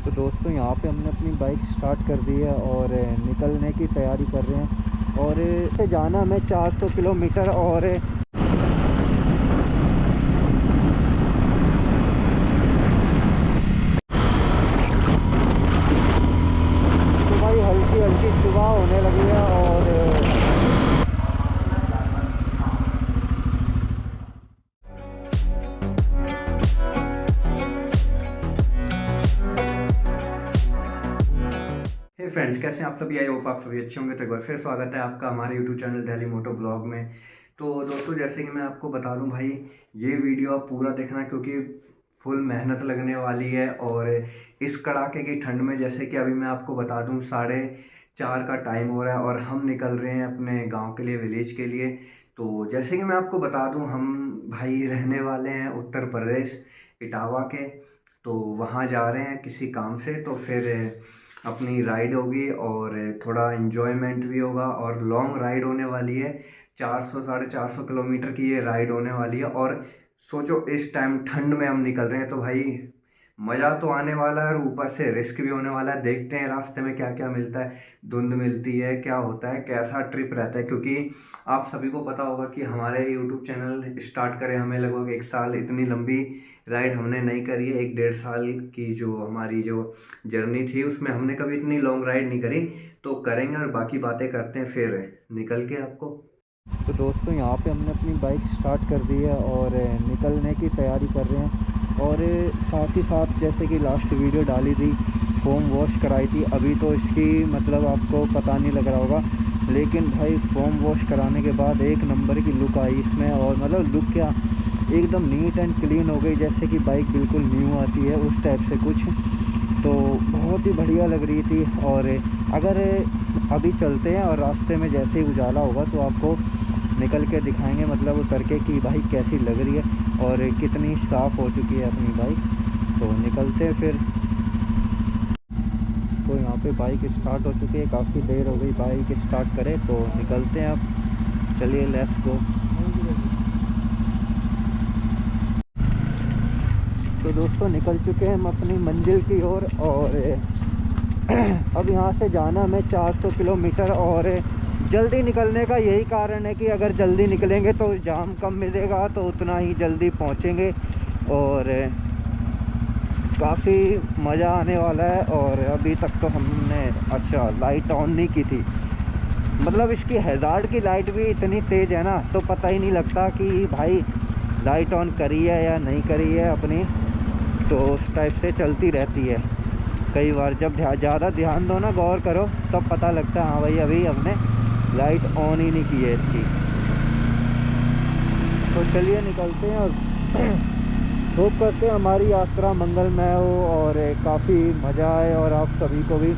तो दोस्तों यहाँ पे हमने अपनी बाइक स्टार्ट कर दी है और निकलने की तैयारी कर रहे हैं। और से जाना हमें 400 किलोमीटर। और तो भाई हल्की हल्की सुबह होने लगी है। और हे फ्रेंड्स, कैसे हैं आप सभी? आई होप आप सभी अच्छे होंगे। तो एक बार फिर स्वागत है आपका हमारे यूट्यूब चैनल दिल्ली मोटो ब्लॉग में। तो दोस्तों, जैसे कि मैं आपको बता दूं भाई, ये वीडियो आप पूरा देखना क्योंकि फुल मेहनत लगने वाली है। और इस कड़ाके की ठंड में, जैसे कि अभी मैं आपको बता दूं, 4:30 का टाइम हो रहा है और हम निकल रहे हैं अपने गाँव के लिए, विलेज के लिए। तो जैसे कि मैं आपको बता दूँ, हम भाई रहने वाले हैं उत्तर प्रदेश, इटावा के। तो वहाँ जा रहे हैं किसी काम से। तो फिर अपनी राइड होगी और थोड़ा इन्जॉयमेंट भी होगा और लॉन्ग राइड होने वाली है। 400 450 किलोमीटर की ये राइड होने वाली है। और सोचो, इस टाइम ठंड में हम निकल रहे हैं तो भाई मज़ा तो आने वाला है और ऊपर से रिस्क भी होने वाला है। देखते हैं रास्ते में क्या क्या मिलता है, धुंध मिलती है, क्या होता है, कैसा ट्रिप रहता है। क्योंकि आप सभी को पता होगा कि हमारे यूट्यूब चैनल स्टार्ट करें हमें लगभग 1 साल, इतनी लंबी राइड हमने नहीं करी है। 1 डेढ़ साल की जो हमारी जो जर्नी थी उसमें हमने कभी इतनी लॉन्ग राइड नहीं करी। तो करेंगे और बाकी बातें करते हैं फिर निकल के आपको। तो दोस्तों यहाँ पे हमने अपनी बाइक स्टार्ट कर दी है और निकलने की तैयारी कर रहे हैं। और साथ ही साथ जैसे कि लास्ट वीडियो डाली थी, फोम वॉश कराई थी। अभी तो इसकी मतलब आपको पता नहीं लग रहा होगा, लेकिन भाई फोम वॉश कराने के बाद एक नंबर की लुक आई इसमें। और मतलब लुक क्या, एकदम नीट एंड क्लीन हो गई, जैसे कि बाइक बिल्कुल न्यू आती है उस टाइप से कुछ। तो बहुत ही बढ़िया लग रही थी। और अगर अभी चलते हैं और रास्ते में जैसे ही उजाला होगा तो आपको निकल के दिखाएंगे, मतलब उतर के, कि बाइक कैसी लग रही है और कितनी साफ़ हो चुकी है अपनी बाइक। तो निकलते हैं फिर। तो यहाँ पे बाइक स्टार्ट हो चुकी है, काफ़ी देर हो गई बाइक स्टार्ट करे। तो निकलते हैं अब, चलिए लेट्स गो। तो दोस्तों निकल चुके हैं हम अपनी मंजिल की ओर। और अब यहाँ से जाना हमें 400 किलोमीटर। और जल्दी निकलने का यही कारण है कि अगर जल्दी निकलेंगे तो जाम कम मिलेगा, तो उतना ही जल्दी पहुँचेंगे और काफ़ी मज़ा आने वाला है। और अभी तक तो हमने अच्छा लाइट ऑन नहीं की थी, मतलब इसकी हैज़ार्ड की लाइट भी इतनी तेज़ है ना, तो पता ही नहीं लगता कि भाई लाइट ऑन करी है या नहीं करी है अपनी। तो उस टाइप से चलती रहती है। कई बार जब ज़्यादा ध्यान दो ना, गौर करो, तब पता लगता है हाँ भाई अभी हमने लाइट ऑन ही नहीं की है इसकी। तो चलिए निकलते हैं और होप करते हैं हमारी यात्रा मंगलमय हो और काफ़ी मज़ा आए और आप सभी को भी।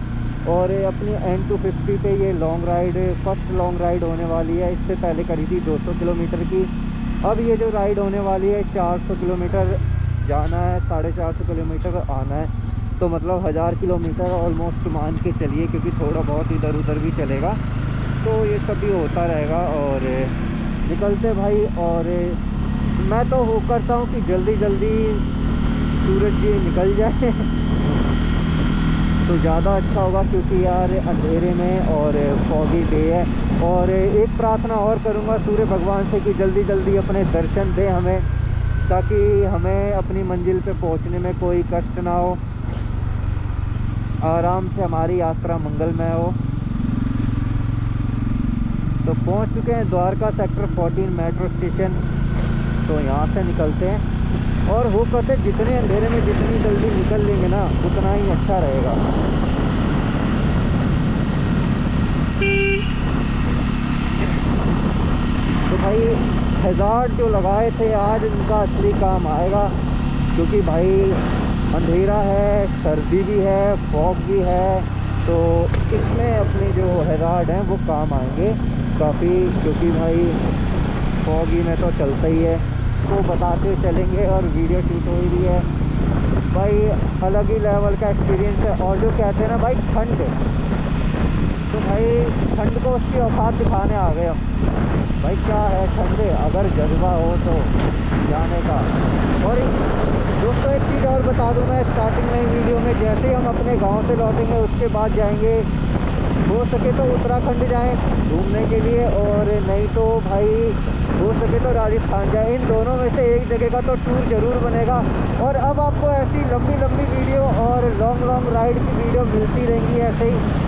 और अपनी N250 पे ये long ride, first long ride होने वाली है। इससे पहले करी थी 200 किलोमीटर की। अब ये जो राइड होने वाली है 400 किलोमीटर जाना है, 450 किलोमीटर आना है। तो मतलब 1000 किलोमीटर ऑलमोस्ट मान के चलिए, क्योंकि थोड़ा बहुत इधर उधर भी चलेगा। तो ये सभी होता रहेगा और निकलते भाई। और मैं तो वो करता हूँ कि जल्दी जल्दी सूरज जी निकल जाए तो ज़्यादा अच्छा होगा, क्योंकि यार अंधेरे में और फॉगी डे है। और एक प्रार्थना और करूँगा सूर्य भगवान से कि जल्दी जल्दी अपने दर्शन दें हमें, ताकि हमें अपनी मंजिल पे पहुंचने में कोई कष्ट ना हो, आराम से हमारी यात्रा मंगलमय हो। तो पहुंच चुके हैं द्वारका सेक्टर 14 मेट्रो स्टेशन। तो यहाँ से निकलते हैं और वो कहते जितने अंधेरे में जितनी जल्दी निकल लेंगे ना, उतना ही अच्छा रहेगा। तो भाई हैज़ार्ड जो लगाए थे आज उनका असली काम आएगा, क्योंकि भाई अंधेरा है, सर्दी भी है, फॉग भी है। तो इसमें अपने जो हैज़ार्ड हैं वो काम आएंगे काफ़ी, क्योंकि भाई फॉगी में तो चलता ही है। तो बताते चलेंगे और वीडियो शूट हो रही है भाई, अलग ही लेवल का एक्सपीरियंस है। और जो कहते हैं ना भाई ठंड, तो भाई ठंड को उसकी औकात दिखाने आ गए हम। भाई क्या है ठंड, अगर जज्बा हो तो जाने का। और दोस्तों एक चीज़ और बता दूँ मैं स्टार्टिंग में वीडियो में, जैसे ही हम अपने गांव से लौटेंगे उसके बाद जाएंगे, हो सके तो उत्तराखंड जाएं घूमने के लिए, और नहीं तो भाई हो सके तो राजस्थान जाएं। इन दोनों में से एक जगह का तो टूर ज़रूर बनेगा। और अब आपको ऐसी लंबी लंबी वीडियो और लॉन्ग लॉन्ग राइड की वीडियो मिलती रहेंगी ऐसे ही।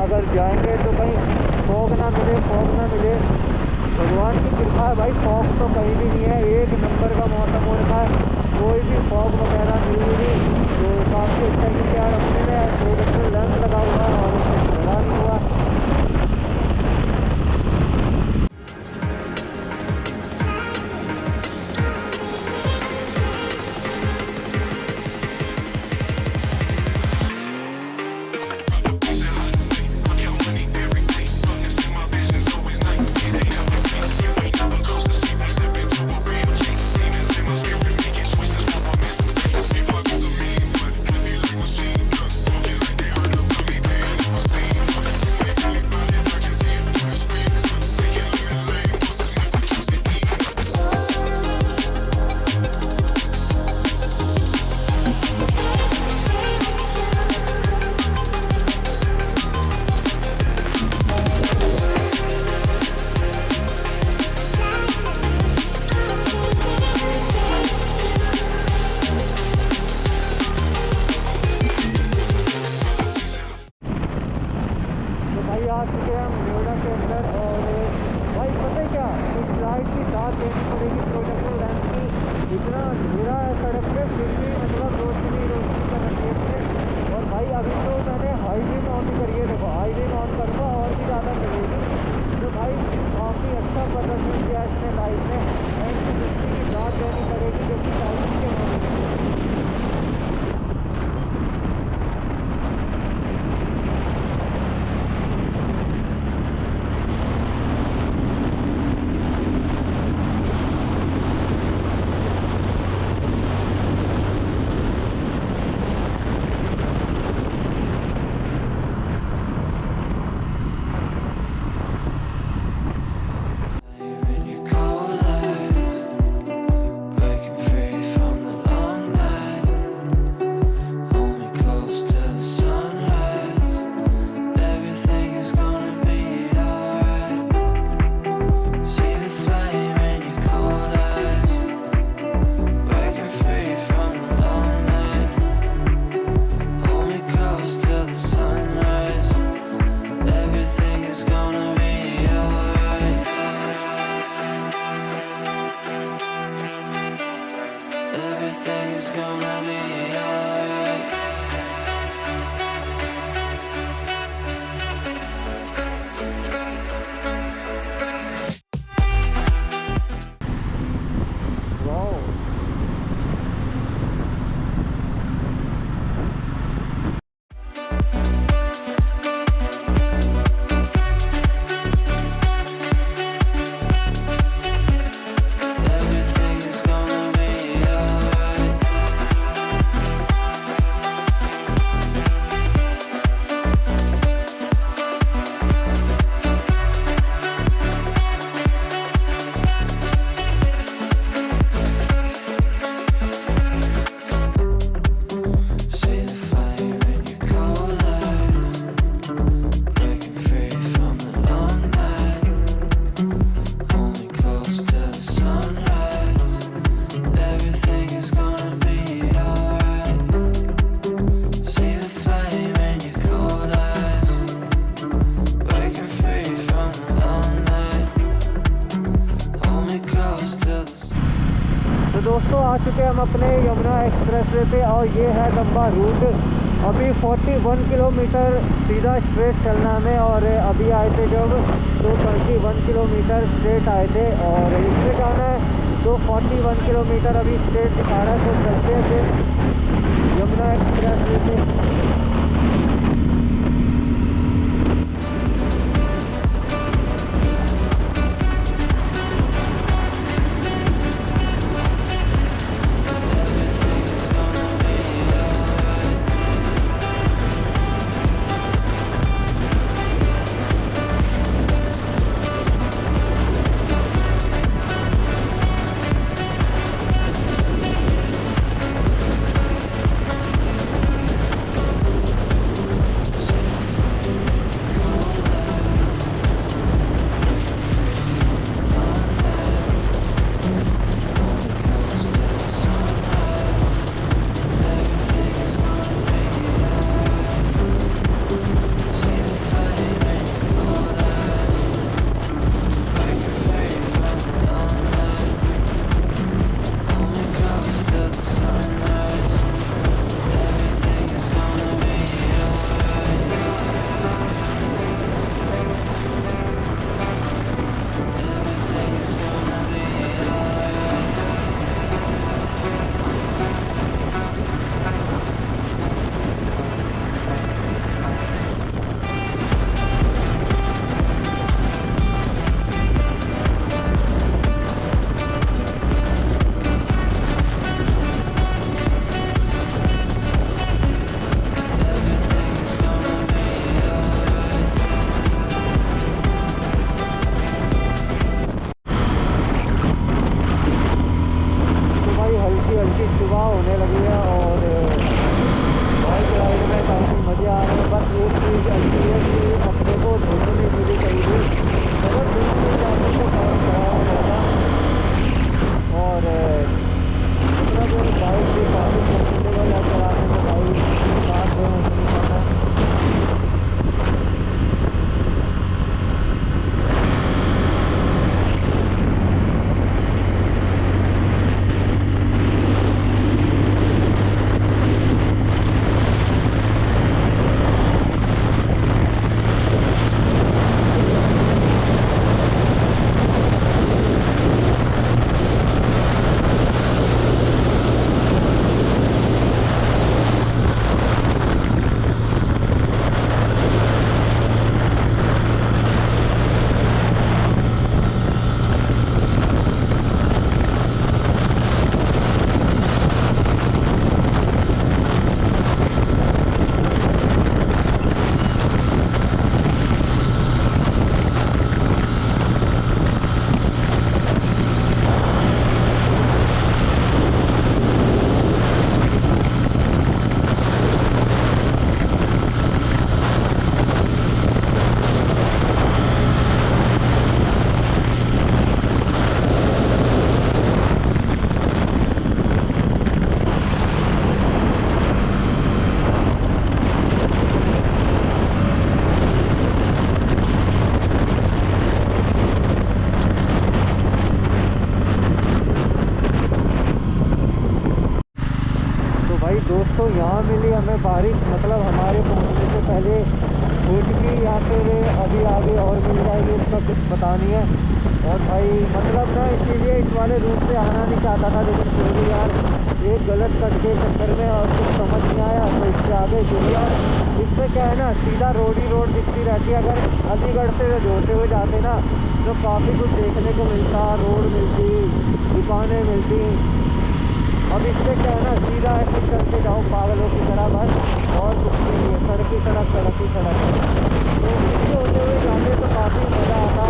अगर जाएंगे तो कहीं फॉग ना मिले। भगवान की कृपा है भाई, फॉग तो कहीं भी नहीं है, एक नंबर का मौसम हो रखा है, कोई भी फॉग वगैरह मिल नहीं। तो काफ़ी अच्छा है कि यार अपने में लेंस लगा हुआ है और उसमें लगा नहीं हुआ। आ चुके हैं हम नोएडा के अंदर। और भाई पता है क्या, इस लाइट की दाद देनी पड़ेगी प्रोजेक्टर लेंस की। इतना अंधेरा है सड़क पे, फिर भी मतलब रोशनी कर रखी है इसने। और भाई अभी तो मैंने हाई बीम ऑन करी है, देखो हाई बीम ऑन करूँगा और भी ज़्यादा चलेगी। तो भाई काफ़ी अच्छा प्रदर्शन किया इसने लाइट में। एंड की दाद देनी पड़ेगी जो कि लाइट के होने। दोस्तों आ चुके हम अपने यमुना एक्सप्रेसवे पे, और ये है लंबा रूट अभी 41 किलोमीटर सीधा स्ट्रेट चलना हमें, और अभी आए थे जब तो 21 किलोमीटर स्ट्रेट आए थे, और इसमें जाना है तो 41 किलोमीटर अभी स्ट्रेट दिखा रहा है। तो चलते हैं फिर यमुना एक्सप्रेस वे से। दोस्तों यहाँ मिली हमें बारिश, मतलब हमारे पहुँचने से पहले हो चुकी, या फिर अभी आगे और मिल जाएगी, इसका कुछ पता नहीं है। और भाई मतलब मैं इसीलिए इस वाले रूट से आना नहीं चाहता था, लेकिन फिर भी यार एक गलत कट के चक्कर में और कुछ समझ नहीं आया, तो इससे आगे फिर यार इससे क्या है ना, सीधा रोड ही रोड दिखती रहती है। अगर अलीगढ़ से जोड़ते हुए जाते ना तो काफ़ी कुछ देखने को मिलता, रोड मिलती, दुकानें मिलती। अब इससे क्या है ना, सीधा ऐसे चलते जाओ पागलों की तरह बस, और कुछ नहीं है, सड़क ही सड़क, सड़क ही सड़क है। तो इससे होते हुए जाते तो काफ़ी मज़ा आता।